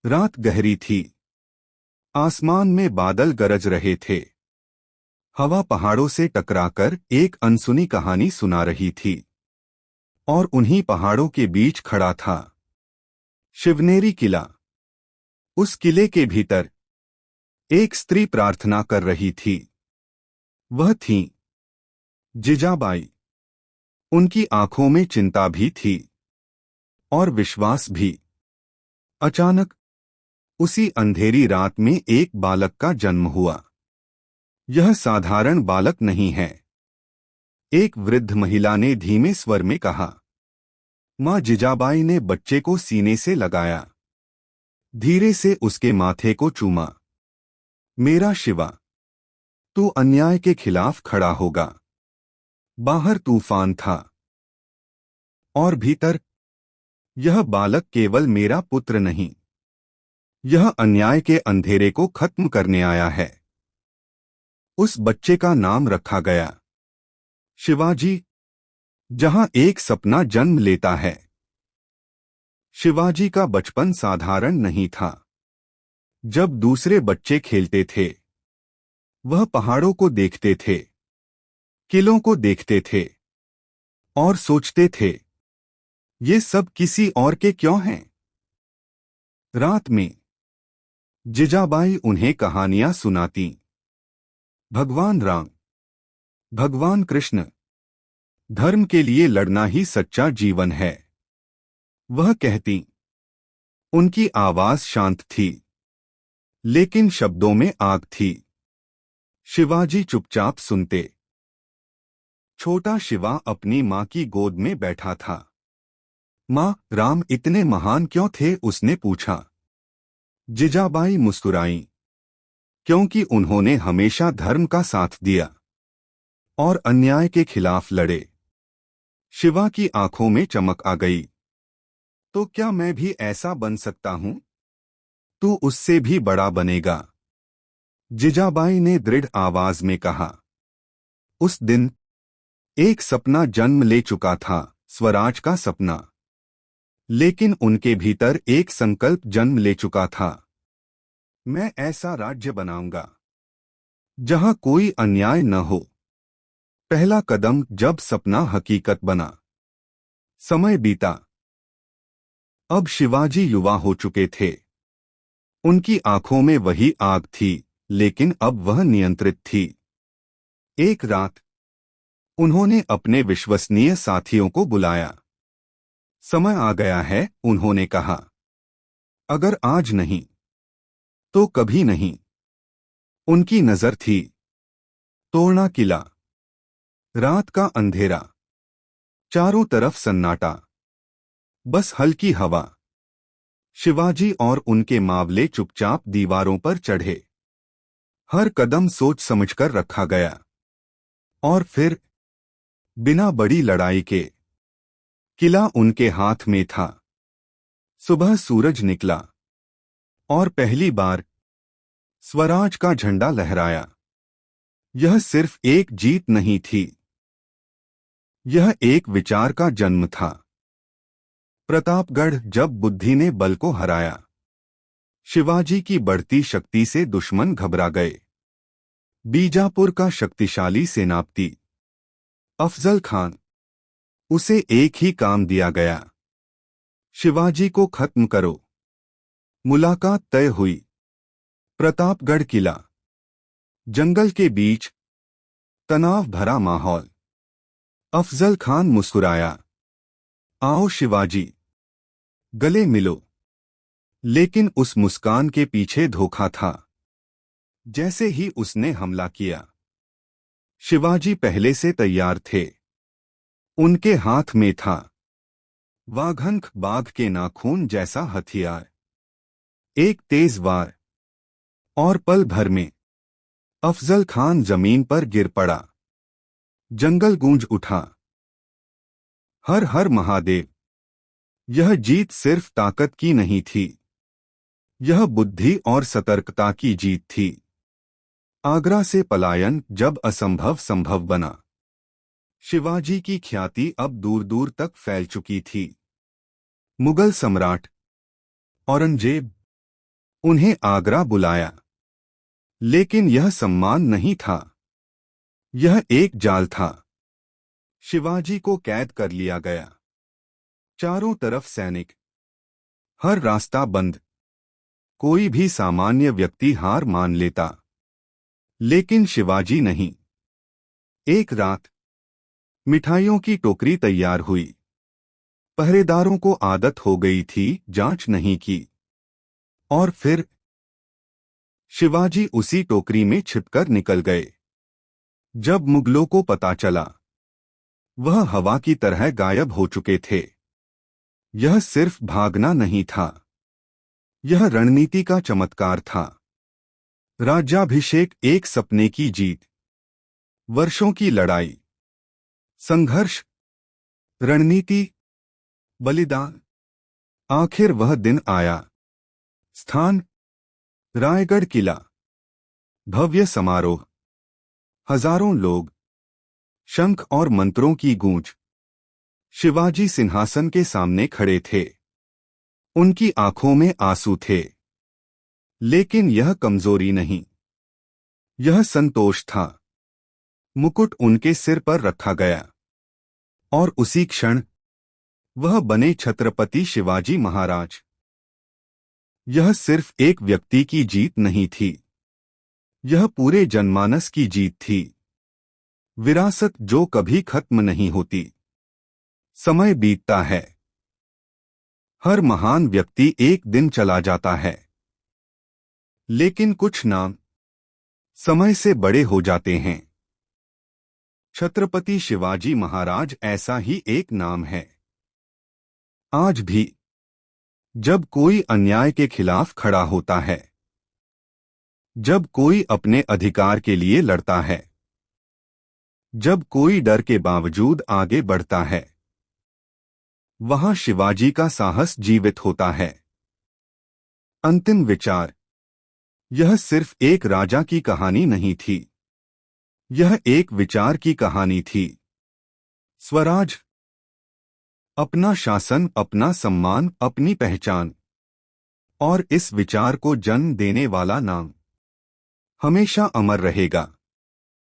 रात गहरी थी। आसमान में बादल गरज रहे थे। हवा पहाड़ों से टकराकर एक अनसुनी कहानी सुना रही थी। और उन्हीं पहाड़ों के बीच खड़ा था शिवनेरी किला। उस किले के भीतर एक स्त्री प्रार्थना कर रही थी। वह थी जिजाबाई। उनकी आंखों में चिंता भी थी और विश्वास भी। अचानक उसी अंधेरी रात में एक बालक का जन्म हुआ। यह साधारण बालक नहीं है। एक वृद्ध महिला ने धीमे स्वर में कहा। मां जिजाबाई ने बच्चे को सीने से लगाया, धीरे से उसके माथे को चूमा। मेरा शिवा, तू अन्याय के खिलाफ खड़ा होगा। बाहर तूफान था और भीतर यह बालक केवल मेरा पुत्र नहीं, यह अन्याय के अंधेरे को खत्म करने आया है। उस बच्चे का नाम रखा गया शिवाजी, जहां एक सपना जन्म लेता है। शिवाजी का बचपन साधारण नहीं था। जब दूसरे बच्चे खेलते थे, वह पहाड़ों को देखते थे, किलों को देखते थे और सोचते थे, ये सब किसी और के क्यों हैं। रात में जिजाबाई उन्हें कहानियां सुनाती। भगवान राम, भगवान कृष्ण, धर्म के लिए लड़ना ही सच्चा जीवन है, वह कहती। उनकी आवाज शांत थी, लेकिन शब्दों में आग थी। शिवाजी चुपचाप सुनते। छोटा शिवा अपनी मां की गोद में बैठा था। मां, राम इतने महान क्यों थे, उसने पूछा। जिजाबाई मुस्कुराई, क्योंकि उन्होंने हमेशा धर्म का साथ दिया और अन्याय के खिलाफ लड़े। शिवा की आंखों में चमक आ गई। तो क्या मैं भी ऐसा बन सकता हूं? तू उससे भी बड़ा बनेगा, जिजाबाई ने दृढ़ आवाज में कहा। उस दिन एक सपना जन्म ले चुका था, स्वराज का सपना। लेकिन उनके भीतर एक संकल्प जन्म ले चुका था। मैं ऐसा राज्य बनाऊंगा जहां कोई अन्याय न हो। पहला कदम जब सपना हकीकत बना। समय बीता। अब शिवाजी युवा हो चुके थे। उनकी आंखों में वही आग थी, लेकिन अब वह नियंत्रित थी। एक रात उन्होंने अपने विश्वसनीय साथियों को बुलाया। समय आ गया है, उन्होंने कहा। अगर आज नहीं तो कभी नहीं। उनकी नजर थी तोड़ना किला। रात का अंधेरा, चारों तरफ सन्नाटा, बस हल्की हवा। शिवाजी और उनके मावले चुपचाप दीवारों पर चढ़े। हर कदम सोच समझकर रखा गया। और फिर बिना बड़ी लड़ाई के किला उनके हाथ में था। सुबह सूरज निकला और पहली बार स्वराज का झंडा लहराया। यह सिर्फ एक जीत नहीं थी, यह एक विचार का जन्म था। प्रतापगढ़ जब बुद्धि ने बल को हराया। शिवाजी की बढ़ती शक्ति से दुश्मन घबरा गए। बीजापुर का शक्तिशाली सेनापति अफजल खान, उसे एक ही काम दिया गया, शिवाजी को खत्म करो। मुलाकात तय हुई। प्रतापगढ़ किला, जंगल के बीच, तनाव भरा माहौल। अफजल खान मुस्कुराया। आओ शिवाजी, गले मिलो। लेकिन उस मुस्कान के पीछे धोखा था। जैसे ही उसने हमला किया, शिवाजी पहले से तैयार थे। उनके हाथ में था वाघनख बाघ के नाखून जैसा हथियार। एक तेज वार और पल भर में अफजल खान जमीन पर गिर पड़ा। जंगल गूंज उठा। हर हर महादेव। यह जीत सिर्फ ताकत की नहीं थी, यह बुद्धि और सतर्कता की जीत थी। आगरा से पलायन जब असंभव संभव बना। शिवाजी की ख्याति अब दूर दूर तक फैल चुकी थी। मुगल सम्राट औरंगजेब उन्हें आगरा बुलाया, लेकिन यह सम्मान नहीं था, यह एक जाल था। शिवाजी को कैद कर लिया गया। चारों तरफ सैनिक, हर रास्ता बंद। कोई भी सामान्य व्यक्ति हार मान लेता, लेकिन शिवाजी नहीं। एक रात मिठाइयों की टोकरी तैयार हुई। पहरेदारों को आदत हो गई थी जांच नहीं की। और फिर शिवाजी उसी टोकरी में छिपकर निकल गए। जब मुगलों को पता चला, वह हवा की तरह गायब हो चुके थे। यह सिर्फ भागना नहीं था, यह रणनीति का चमत्कार था। राज्याभिषेक एक सपने की जीत, वर्षों की लड़ाई, संघर्ष, रणनीति, बलिदान। आखिर वह दिन आया। स्थान रायगढ़ किला। भव्य समारोह, हजारों लोग, शंख और मंत्रों की गूंज। शिवाजी सिंहासन के सामने खड़े थे। उनकी आंखों में आंसू थे, लेकिन यह कमजोरी नहीं, यह संतोष था। मुकुट उनके सिर पर रखा गया, और उसी क्षण वह बने छत्रपति शिवाजी महाराज। यह सिर्फ एक व्यक्ति की जीत नहीं थी, यह पूरे जनमानस की जीत थी। विरासत जो कभी खत्म नहीं होती। समय बीतता है, हर महान व्यक्ति एक दिन चला जाता है, लेकिन कुछ नाम समय से बड़े हो जाते हैं। छत्रपति शिवाजी महाराज ऐसा ही एक नाम है। आज भी जब कोई अन्याय के खिलाफ खड़ा होता है, जब कोई अपने अधिकार के लिए लड़ता है, जब कोई डर के बावजूद आगे बढ़ता है, वहां शिवाजी का साहस जीवित होता है। अंतिम विचार, यह सिर्फ एक राजा की कहानी नहीं थी, यह एक विचार की कहानी थी। स्वराज, अपना शासन, अपना सम्मान, अपनी पहचान, और इस विचार को जन्म देने वाला नाम हमेशा अमर रहेगा।